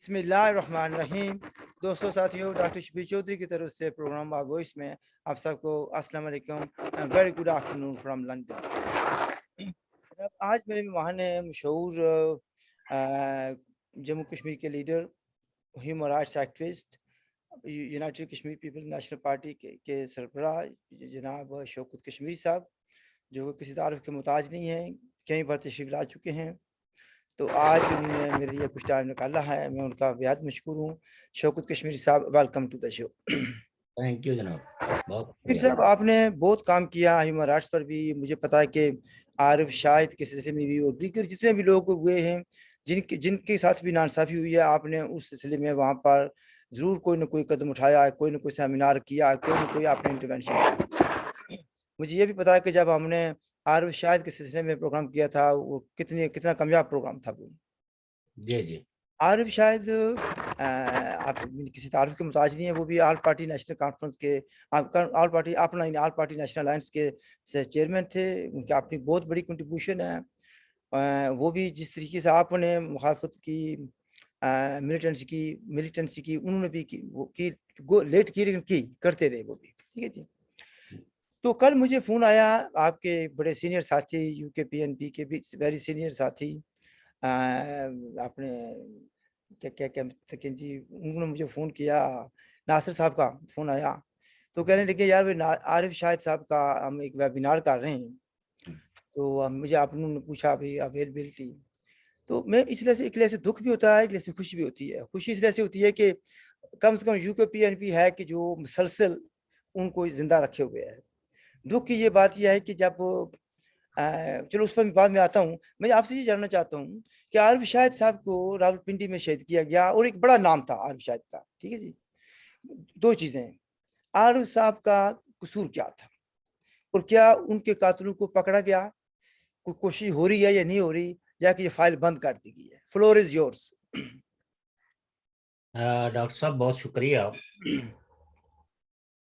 بسم اللہ الرحمن الرحیم. دوستوں ساتھیوں، ڈاکٹر شبیر چودھری کی طرف سے پروگرام آ وائس میں آپ سب کو السلام علیکم. Very good afternoon from London. آج میرے مہمان ہیں مشہور جموں کشمیر کے leader, human rights activist, United Kashmir people national party کے سربراہ جناب شوکت کشمیری صاحب، جو کسی تعارف کے محتاج نہیں ہیں، کئی بار تشریف لا چکے ہیں. تو آج انہوں نے میرے لیے کچھ ٹائم نکالا ہے، میں ان کا بہت مشکور ہوں. شوکت کشمیری صاحب، welcome to the show. Thank you جناب. بہت پھر صاحب، آپ نے بہت کام کیا ہیومن رائٹس پر بھی. مجھے پتا ہے کہ عارف شاہد کے سلسلے میں بھی اور دیگر جتنے بھی لوگ ہوئے ہیں جن کے ساتھ بھی ناانصافی ہوئی ہے، آپ نے اس سلسلے میں وہاں پر ضرور کوئی نہ کوئی قدم اٹھایا ہے، کوئی نہ کوئی سیمینار کیا ہے، کوئی نہ کوئی آپ نے انٹروینشن کیا. مجھے یہ بھی پتا ہے کہ جب ہم نے عارف شاہد کے سلسلے میں پروگرام کیا تھا، وہ کتنا کامیاب پروگرام تھا وہ. جی عارف شاید آپ کسی تعارف کے محتاج نہیں ہے. وہ بھی آل پارٹی نیشنل کانفرنس کے آل پارٹی نیشنل الائنس کے چیئرمین تھے. ان کی اپنی بہت بڑی کنٹریبیوشن ہے. وہ بھی جس طریقے سے آپ نے مخالفت کی، ملیٹنسی کی، انہوں نے بھی لیٹ کی لیکن کی کرتے رہے وہ بھی. ٹھیک ہے جی. تو کل مجھے فون آیا آپ کے بڑے سینئر ساتھی، یو کے پی این پی کے بھی ویری سینئر ساتھی، آپ نے کیا جی، انہوں نے مجھے فون کیا، ناصر صاحب کا فون آیا. تو کہنے لگے یار عارف شاہد صاحب کا ہم ایک ویبینار کر رہے ہیں. تو مجھے آپ نے پوچھا بھی اویلیبلٹی. تو میں اس لیے سے ایک لیے سے دکھ بھی ہوتا ہے، ایک لیے سے خوشی بھی ہوتی ہے. خوشی اس لیے سے ہوتی ہے کہ کم سے کم یو کے پی این پی ہے کہ جو مسلسل ان کو زندہ رکھے ہوئے ہے. دکھ کی یہ بات یہ ہے کہ جب چلو اس پر بعد میں آتا ہوں. میں آپ سے یہ جاننا چاہتا ہوں کہ عارف شاہد صاحب کو راولپنڈی میں شہید کیا گیا، اور ایک بڑا نام تھا عارف شاہد کا. ٹھیک ہے جی. دو چیزیں ہیں، عارف صاحب کا قصور کیا تھا، اور کیا ان کے قاتلوں کو پکڑا گیا، کوئی کوشش ہو رہی ہے یا نہیں ہو رہی، یا کہ یہ فائل بند کر دی گئی ہے. Floor is yours. ڈاکٹر صاحب بہت شکریہ.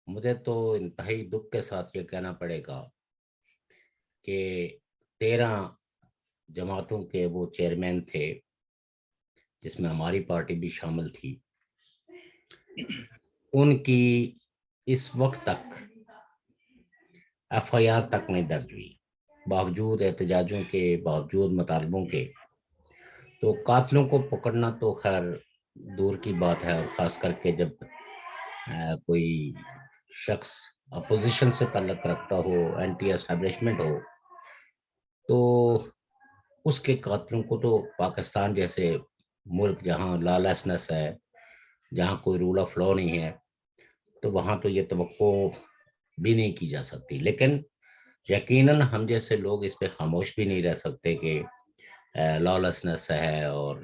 مجھے تو انتہائی دکھ کے ساتھ یہ کہنا پڑے گا کہ 13 جماعتوں کے وہ چیئرمین تھے، جس میں ہماری پارٹی بھی شامل تھی. ان کی اس وقت تک ایف آئی آر تک نہیں درج ہوئی، باوجود احتجاجوں کے، باوجود مطالبوں کے. تو قاتلوں کو پکڑنا تو خیر دور کی بات ہے، اور خاص کر کے جب کوئی شخص اپوزیشن سے تعلق رکھتا ہو، اینٹی اسٹیبلشمنٹ ہو، تو اس کے قاتلوں کو تو پاکستان جیسے ملک جہاں لا لیسنس ہے، جہاں کوئی رول آف لا نہیں ہے، تو وہاں تو یہ توقع بھی نہیں کی جا سکتی. لیکن یقیناً ہم جیسے لوگ اس پہ خاموش بھی نہیں رہ سکتے کہ لا لیسنس ہے اور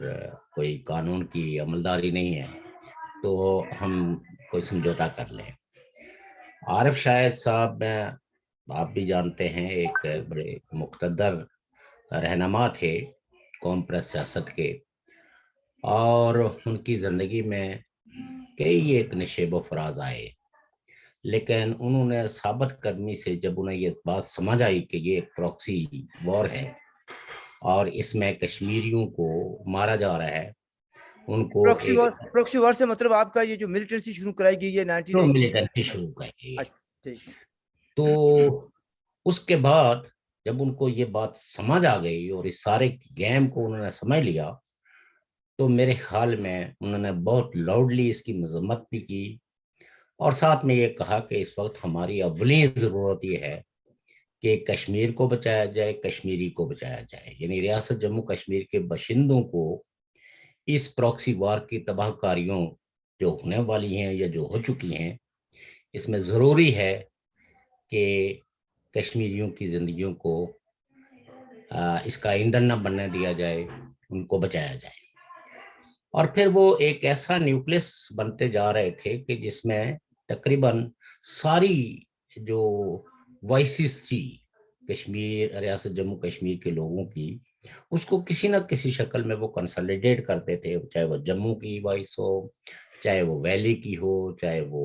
کوئی قانون کی عملداری نہیں ہے، تو ہم کوئی سمجھوتا کر لیں. عارف شاہد صاحب آپ بھی جانتے ہیں ایک بڑے مقتدر رہنما تھے قوم پرست سیاست کے، اور ان کی زندگی میں کئی ایک نشیب و فراز آئے. لیکن انہوں نے ثابت قدمی سے جب انہیں یہ بات سمجھ آئی کہ یہ ایک پراکسی وار ہے اور اس میں کشمیریوں کو مارا جا رہا ہے، ان کو پروکسی وار سے مطلب آپ کا یہ جو ملٹنسی شروع کرائی گئی ہے 1980 ملٹنسی شروع کر. ٹھیک. تو اس کے بعد جب ان کو یہ بات سمجھ آ گئی اور اس سارے گیم کو انہوں نے سمجھ لیا، تو میرے خیال میں انہوں نے بہت لاؤڈلی اس کی مذمت بھی کی، اور ساتھ میں یہ کہا کہ اس وقت ہماری اولین ضرورت یہ ہے کہ کشمیر کو بچایا جائے، کشمیری کو بچایا جائے. یعنی ریاست جموں کشمیر کے باشندوں کو اس پراکسی وار کی تباہ کاریوں جو ہونے والی ہیں یا جو ہو چکی ہیں، اس میں ضروری ہے کہ کشمیریوں کی زندگیوں کو اس کا ایندھن نہ بننے دیا جائے، ان کو بچایا جائے. اور پھر وہ ایک ایسا نیوکلس بنتے جا رہے تھے کہ جس میں تقریباً ساری جو وائسز تھی کشمیر، ریاست جموں کشمیر کے لوگوں کی، اس کو کسی نہ کسی شکل میں وہ کنسالیڈیٹ کرتے تھے، چاہے وہ جموں کی وائس ہو، چاہے وہ ویلی کی ہو، چاہے وہ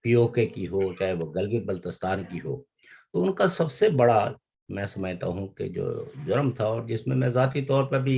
پی او کے کی ہو، چاہے وہ گلگت بلتستان کی ہو. تو ان کا سب سے بڑا میں سمجھتا ہوں کہ جو جرم تھا، اور جس میں ذاتی طور پر بھی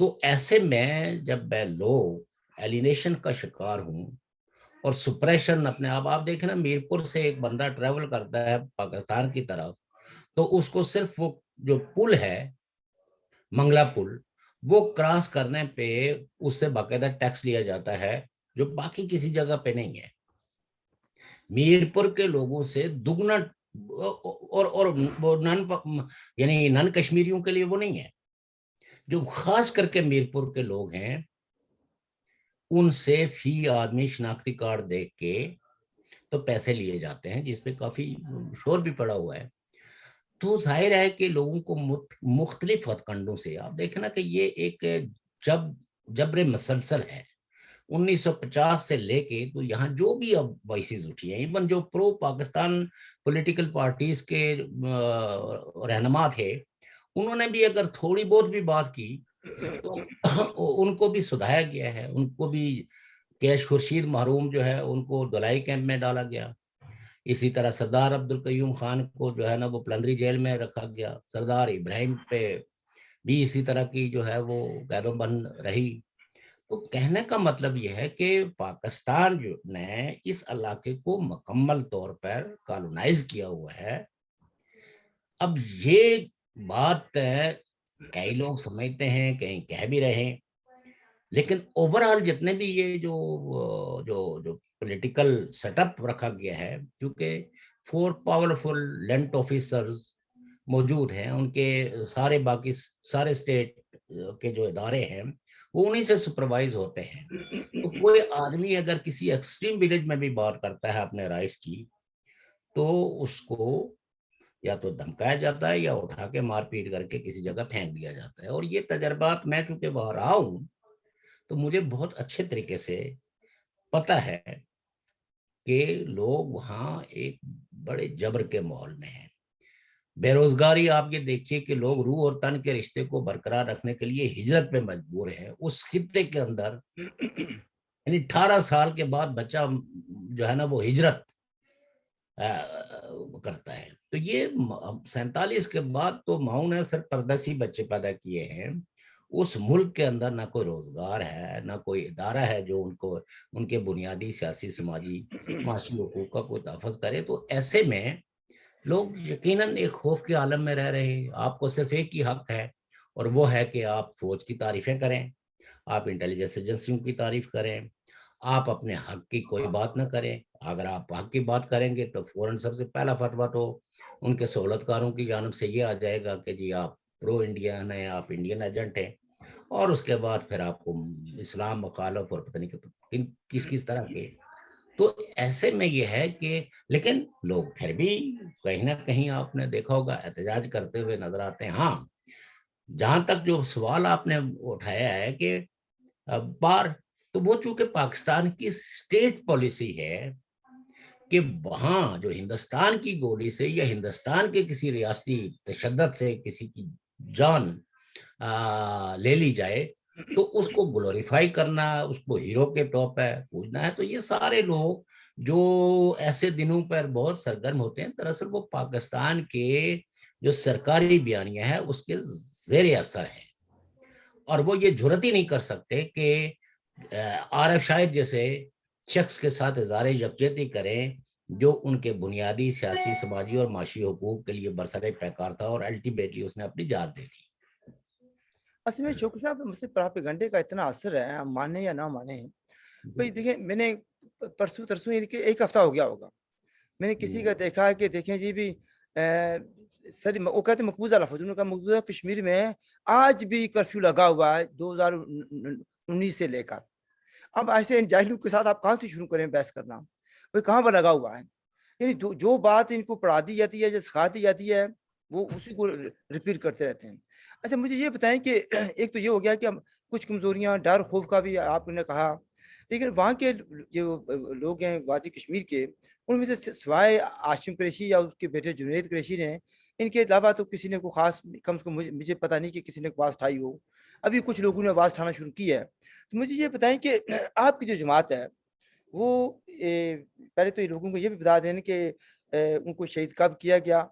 تو ایسے میں جب میں لوگ ایلینیشن کا شکار ہوں اور سپریشن اپنے آپ دیکھیں نا، میرپور سے ایک بندہ ٹریول کرتا ہے پاکستان کی طرف، تو اس کو صرف وہ جو پل ہے منگلا پل، وہ کراس کرنے پہ اس سے باقاعدہ ٹیکس لیا جاتا ہے جو باقی کسی جگہ پہ نہیں ہے. میرپور کے لوگوں سے دگنا، اور یعنی نان کشمیریوں کے لیے وہ نہیں ہے. جو خاص کر کے میرپور کے لوگ ہیں ان سے فی آدمی شناختی کارڈ دیکھ کے تو پیسے لیے جاتے ہیں، جس پہ کافی شور بھی پڑا ہوا ہے. تو ظاہر ہے کہ لوگوں کو مختلف ہتھ کنڈوں سے آپ دیکھیں نا کہ یہ ایک جبر مسلسل ہے 1950 سے لے کے. تو یہاں جو بھی اب وائسز اٹھی ہیں، ایون جو پرو پاکستان پولیٹیکل پارٹیز کے رہنما تھے، انہوں نے بھی اگر تھوڑی بہت بھی بات کی تو ان کو بھی سدھایا گیا ہے. ان کو بھی کیش خورشید محروم جو ہے ان کو دلائی کیمپ میں ڈالا گیا. اسی طرح سردار عبدالقیوم خان کو جو ہے نا وہ پلندری جیل میں رکھا گیا. سردار ابراہیم پہ بھی اسی طرح کی جو ہے وہ قید و بند رہی. تو کہنے کا مطلب یہ ہے کہ پاکستان جو نے اس علاقے کو مکمل طور پر کالونائز کیا ہوا ہے. اب یہ بات کئی لوگ سمجھتے ہیں، کہیں کہہ بھی رہے ہیں، لیکن اوور آل جتنے بھی یہ جو پولیٹیکل سیٹ اپ رکھا گیا ہے، کیونکہ 4 پاورفل لینڈ آفیسرز موجود ہیں، ان کے باقی سارے اسٹیٹ کے جو ادارے ہیں وہ انہی سے سپروائز ہوتے ہیں. تو کوئی آدمی اگر کسی ایکسٹریم ولیج میں بھی بات کرتا ہے اپنے رائٹس کی، تو اس کو یا تو دھمکایا جاتا ہے یا اٹھا کے مار پیٹ کر کے کسی جگہ پھینک دیا جاتا ہے. اور یہ تجربات میں چونکہ وہاں رہا ہوں تو مجھے بہت اچھے طریقے سے پتا ہے کہ لوگ وہاں ایک بڑے جبر کے ماحول میں ہیں. بے روزگاری آپ یہ دیکھیے کہ لوگ روح اور تن کے رشتے کو برقرار رکھنے کے لیے ہجرت پہ مجبور ہیں. اس خطے کے اندر یعنی 18 سال کے بعد بچہ جو ہے نا وہ ہجرت کرتا ہے. تو یہ 47 کے بعد تو ماؤں نے صرف پردیسی بچے پیدا کیے ہیں. اس ملک کے اندر نہ کوئی روزگار ہے، نہ کوئی ادارہ ہے جو ان کے بنیادی سیاسی سماجی معاشی حقوق کا کوئی تحفظ کرے. تو ایسے میں لوگ یقیناً ایک خوف کے عالم میں رہ رہے ہیں. آپ کو صرف ایک ہی حق ہے، اور وہ ہے کہ آپ فوج کی تعریفیں کریں، آپ انٹیلیجنس ایجنسیوں کی تعریف کریں، آپ اپنے حق کی کوئی بات نہ کریں. اگر آپ حق کی بات کریں گے تو فوراً سب سے پہلا فتویٰ تو ان کے سہولت کاروں کی جانب سے یہ آ جائے گا کہ جی آپ پرو انڈین ہیں، آپ انڈین ایجنٹ ہیں. اور اس کے بعد پھر آپ کو اسلام مخالف اور پتہ نہیں کس طرح کے. تو ایسے میں یہ ہے کہ لیکن لوگ پھر بھی کہیں نہ کہیں آپ نے دیکھا ہوگا احتجاج کرتے ہوئے نظر آتے ہیں. ہاں، جہاں تک جو سوال آپ نے اٹھایا ہے کہ بار، تو وہ چونکہ پاکستان کی اسٹیٹ پالیسی ہے کہ وہاں جو ہندوستان کی گولی سے یا ہندوستان کے کسی ریاستی تشدد سے کسی کی جان لے لی جائے تو اس کو گلوریفائی کرنا، اس کو ہیرو کے طور پہ پوجنا ہے. تو یہ سارے لوگ جو ایسے دنوں پر بہت سرگرم ہوتے ہیں، دراصل وہ پاکستان کے جو سرکاری بیانیہ ہے اس کے زیر اثر ہے. اور وہ یہ جرات ہی نہیں کر سکتے کہ عارف شاہد جیسے شخص کے ساتھ اظہار یکجہتی کریں جو ان کے بنیادی سیاسی سماجی اور معاشی حقوق کے لیے برسر پیکار تھا، اور الٹیمیٹلی اس نے اپنی جان دے دی. اصل میں شوقی صاحب مسلم پراپیگنڈے کا اتنا اثر ہے، ہم مانے یا نہ مانے. بھائی دیکھیں، میں نے پرسوں یعنی کہ ایک ہفتہ ہو گیا ہوگا، میں نے کسی کا دیکھا کہ دیکھیں جی بھی سر وہ کہتے ہیں مقبوضہ لفظ، انہوں نے کہا مقبوضہ کشمیر میں آج بھی کرفیو لگا ہوا ہے 2019 سے لے کر. اب ایسے ان جاہلوں کے ساتھ آپ کہاں سے شروع کریں بحث کرنا؟ بھائی کہاں پر لگا ہوا ہے؟ یعنی جو بات ان کو پڑھا دی جاتی ہے یا سکھا دی جاتی ہے وہ اسی کو ریپیٹ کرتے رہتے ہیں. اچھا مجھے یہ بتائیں کہ ایک تو یہ ہو گیا کہ کچھ کمزوریاں، ڈر خوف کا بھی آپ نے کہا، لیکن وہاں کے جو لوگ ہیں وادی کشمیر کے، ان میں سے سوائے عاشم قریشی یا اس کے بیٹے جنید قریشی نے، ان کے علاوہ تو کسی نے کوئی خاص، کم سے کم مجھے پتہ نہیں کہ کسی نے آواز اٹھائی ہو. ابھی کچھ لوگوں نے آواز اٹھانا شروع کی ہے. تو مجھے یہ بتائیں کہ آپ کی جو جماعت ہے وہ پہلے تو یہ لوگوں کو یہ بھی بتا دیں کہ ان کو شہید کب کیا گیا،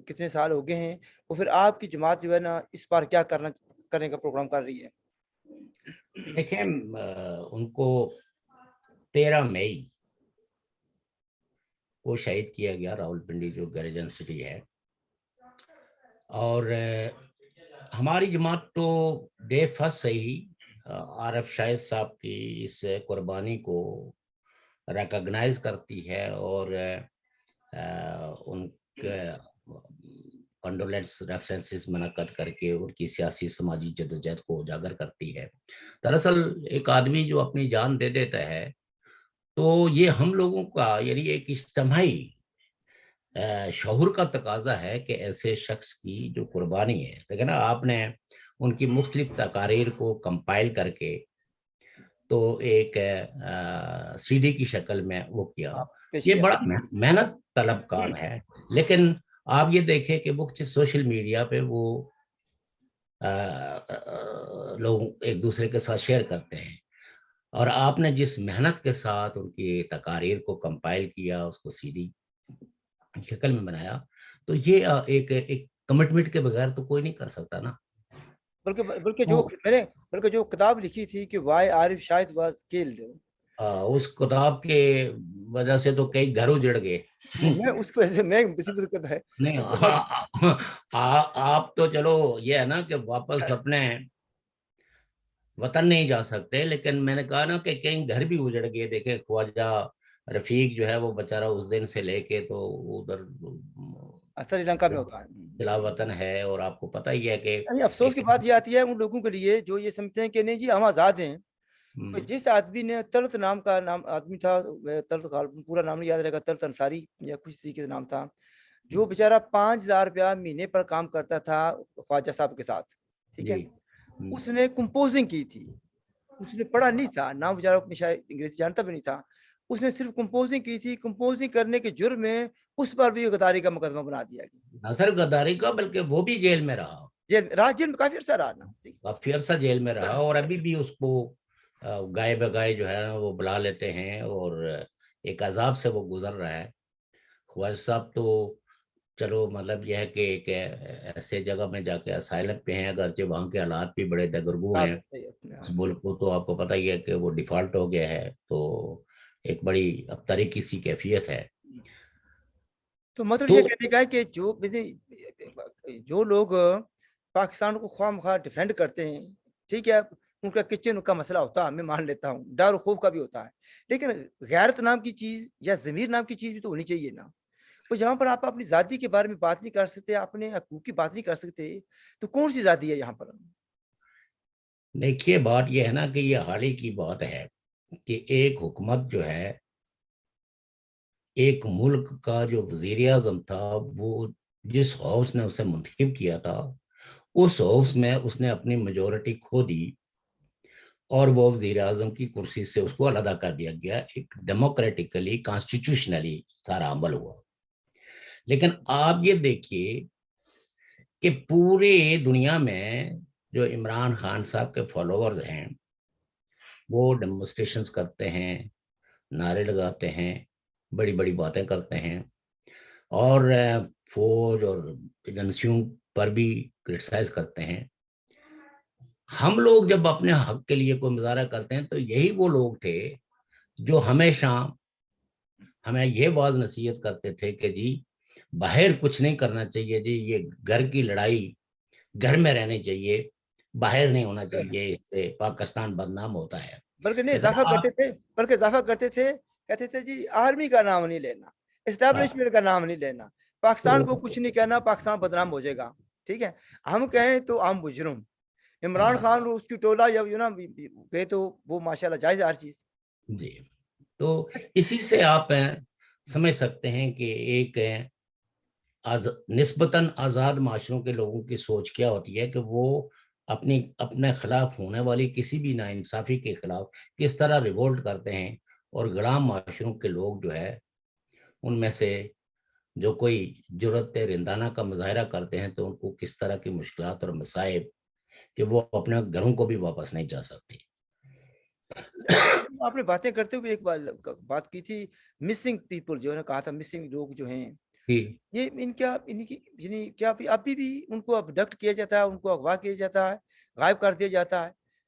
کتنے سال ہو گئے ہیں، اور پھر آپ کی جماعت جو ہے نا اس بار کیا کرنے کا پروگرام کر رہی ہے. دیکھیں ان کو 13 مئی کو شہید کیا گیا راولپنڈی جو گریجن سٹی ہے. اور ہماری جماعت تو ڈے فرسٹ سے ہی عارف شاہد صاحب کی اس قربانی کو ریکگنائز کرتی ہے اور ان کے کنڈولنس ریفرنسز منعقد کر کے ان کی سیاسی سماجی جدوجہد کو اجاگر کرتی ہے. دراصل ایک آدمی جو اپنی جان دے دیتا ہے تو یہ ہم لوگوں کا یعنی ایک اجتماعی شعور کا تقاضا ہے کہ ایسے شخص کی جو قربانی ہے. لیکن آپ نے ان کی مختلف تقاریر کو کمپائل کر کے تو ایک سی ڈی کی شکل میں وہ کیا. پیش یہ کیا. بڑا محنت طلب کام ہے. لیکن آپ یہ دیکھیں کہ مختلف سوشل میڈیا پہ وہ لوگ ایک دوسرے کے ساتھ شیئر کرتے ہیں. اور آپ نے جس محنت کے ساتھ ان کی تقاریر کو کمپائل کیا, اس کو سی ڈی شکل میں بنایا, تو یہ ایک کمٹمنٹ کے بغیر تو کوئی نہیں کر سکتا نا. بلکہ جو کتاب لکھی تھی کہ why Arif Shahid was killed, اس کتاب کے وجہ سے تو کئی گھر اجڑ گئے. میں اس کو ایسے میں مصیبت کرتا ہے. نہیں آپ تو چلو یہ ہے نا کہ واپس اپنے وطن نہیں جا سکتے, لیکن میں نے کہا نا کہ کئی گھر بھی اجڑ گئے. دیکھیں خواجہ رفیق جو ہے وہ بیچارہ اس دن سے لے کے تو ادھر سری لنکا میں ہوتا ہے. بلا وطن ہے. اور آپ کو پتہ ہی ہے کہ افسوس کی بات یہ آتی ہے ان لوگوں کے لیے جو یہ سمجھتے ہیں کہ نہیں جی ہم آزاد ہیں. جس آدمی نے طلعت نام کا آدمی تھا, طلعت پورا نام نہیں یاد رہے گا, طلعت انصاری یا کچھ طریقے سے نام تھا, جو بیچارہ 5,000 روپیہ مہینے پر کام کرتا تھا خواجہ صاحب کے ساتھ, ٹھیک ہے, اس نے کمپوزنگ کی تھی. اس نے پڑھا نہیں تھا, نام بیچارہ شاید انگریزی جانتا بھی نہیں تھا. اس نے صرف کمپوزنگ کی تھی. کمپوزنگ کرنے کے جرم میں اس پر بھی غداری کا مقدمہ بنا دیا گیا. نہ صرف غداری کا بلکہ وہ بھی جیل میں رہا. جیل میں کافی عرصہ رہا نا, کافی عرصہ جیل میں رہا. اور ابھی بھی اس کو گائے بگائے جو ہے وہ بلا لیتے ہیں اور ایک عذاب سے وہ گزر رہا ہے. خواجہ صاحب تو چلو مطلب یہ ہے کہ ایک ایسے جگہ میں جا کے اسائلم پہ ہیں, اگرچہ وہاں کے حالات بھی بڑے دگرگو ہیں. ملک کو تو آپ کو پتہ ہی ہے کہ وہ ڈیفالٹ ہو گیا ہے, تو ایک بڑی اب طریقی سی کیفیت ہے. تو مطلب یہ کہنے کا ہے کہ جو لوگ پاکستان کو خواہ مخواہ ڈیفینڈ کرتے ہیں, ٹھیک ہے, ان کا کچن کا مسئلہ ہوتا ہے, میں مان لیتا ہوں, ڈر و خوف کا بھی ہوتا ہے, لیکن غیرت نام کی چیز یا ضمیر نام کی چیز بھی تو ہونی چاہیے نا. تو جہاں پر آپ اپنی ذاتی کے بارے میں بات نہیں کر سکتے, اپنے حقوق کی بات نہیں کر سکتے, تو کون سی ذاتی ہے یہاں پر؟ دیکھیے بات یہ ہے نا کہ یہ حال ہی کی بات ہے کہ ایک حکومت جو ہے, ایک ملک کا جو وزیر اعظم تھا, وہ جس ہاؤس نے اسے منتخب کیا تھا اس ہاؤس میں اس نے اپنی میجورٹی کھو دی اور وہ وزیر اعظم کی کرسی سے اس کو علیحدہ کر دیا گیا. ایک ڈیموکریٹکلی کانسٹیٹیوشنلی سارا عمل ہوا. لیکن آپ یہ دیکھیے کہ پورے دنیا میں جو عمران خان صاحب کے فالوورز ہیں وہ ڈیمونسٹریشنز کرتے ہیں, نعرے لگاتے ہیں, بڑی بڑی باتیں کرتے ہیں, اور فوج اور ایجنسیوں پر بھی کرٹیسائز کرتے ہیں. ہم لوگ جب اپنے حق کے لیے کوئی مظاہرہ کرتے ہیں تو یہی وہ لوگ تھے جو ہمیشہ ہمیں یہ باز نصیحت کرتے تھے کہ جی باہر کچھ نہیں کرنا چاہیے, جی یہ گھر کی لڑائی گھر میں رہنی چاہیے, باہر نہیں ہونا چاہیے, اس سے پاکستان بدنام ہوتا ہے. بلکہ نہیں اضافہ کرتے تھے, کہتے تھے جی آرمی کا نام نہیں لینا, اسٹیبلشمنٹ کا نام نہیں لینا, پاکستان کو کچھ نہیں کہنا, پاکستان بدنام ہو جائے گا, ٹھیک ہے, ہم کہیں تو ہم مجرم. عمران خان اس کی ٹولہ یا نا کہے تو وہ ماشاءاللہ جائز ہر چیز. جی, تو اسی سے آپ سمجھ سکتے ہیں کہ ایک نسبتاً آزاد معاشروں کے لوگوں کی سوچ کیا ہوتی ہے کہ وہ اپنے خلاف ہونے والی کسی بھی ناانصافی کے خلاف کس طرح ریوولٹ کرتے ہیں, اور غلام معاشروں کے لوگ جو ہے ان میں سے جو کوئی جرأت رندانہ کا مظاہرہ کرتے ہیں تو ان کو کس طرح کی مشکلات اور مصائب کہ وہ اپنے گھروں کو بھی واپس نہیں جا سکتے. آپ نے باتیں کرتے ہوئے ایک بات کی تھی, مسنگ پیپل, جو ہے کہا تھا مسنگ لوگ جو ہیں, یہ کیا ابھی بھی ان کو ابڈکٹ کیا جاتا ہے, ان کو اغوا کیا جاتا ہے, غائب کر دیا جاتا ہے,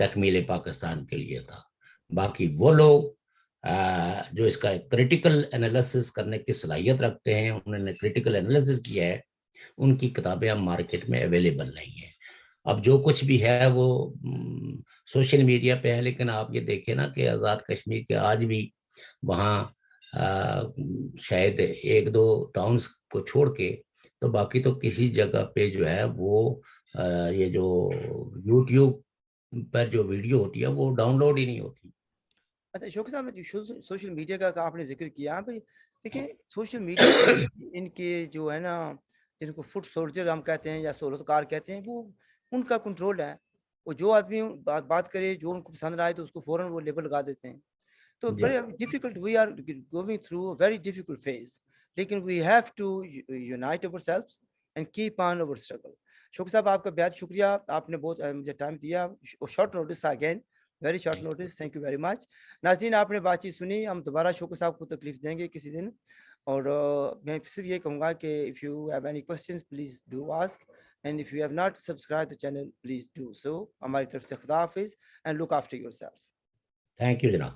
تکمیل پاکستان کے لیے تھا. باقی وہ لوگ جو اس کا کریٹیکل انالیسس کرنے کی صلاحیت رکھتے ہیں, انہوں نے کریٹیکل انالیسس کیا ہے, ان کی کتابیں اب مارکیٹ میں اویلیبل نہیں ہیں. اب جو کچھ بھی ہے وہ سوشل میڈیا پہ ہے, لیکن آپ یہ دیکھیں نا کہ آزاد کشمیر کے آج بھی وہاں شاید 1-2 ٹاؤنز کو چھوڑ کے تو باقی تو کسی جگہ پہ جو ہے وہ یہ جو یوٹیوب پر جو ویڈیو ہوتی ہے وہ ڈاؤن لوڈ ہی نہیں ہوتی. اچھا شوقی صاحب نے سوشل میڈیا کا آپ نے ذکر کیا بھائی, دیکھیں سوشل میڈیا ان کے جو ہے نا جن کو فٹ سولجر ہم کہتے ہیں یا سہولت کار کہتے ہیں, وہ ان کا کنٹرول ہے. وہ جو آدمی بات کرے جو ان کو پسند آئے تو اس کو فوراً وہ لیبل لگا دیتے ہیں. تو بڑے difficult, we are going through very difficult phase, لیکن we have to unite ourselves and keep on our struggle. شوقی صاحب آپ کا بہت شکریہ, آپ نے بہت مجھے ٹائم دیا, شارٹ نوٹس تھا again, very short notice, thank you very much. ناظرین آپ نے بات چیت سنی, ہم دوبارہ شوقی صاحب کو تکلیف دیں گے کسی دن, اور میں صرف یہ کہوں گا کہ if you have any questions please do ask, and if you have not subscribed the channel please do so. ہماری طرف سے خدا حافظ, and look after yourself. Thank you جناب.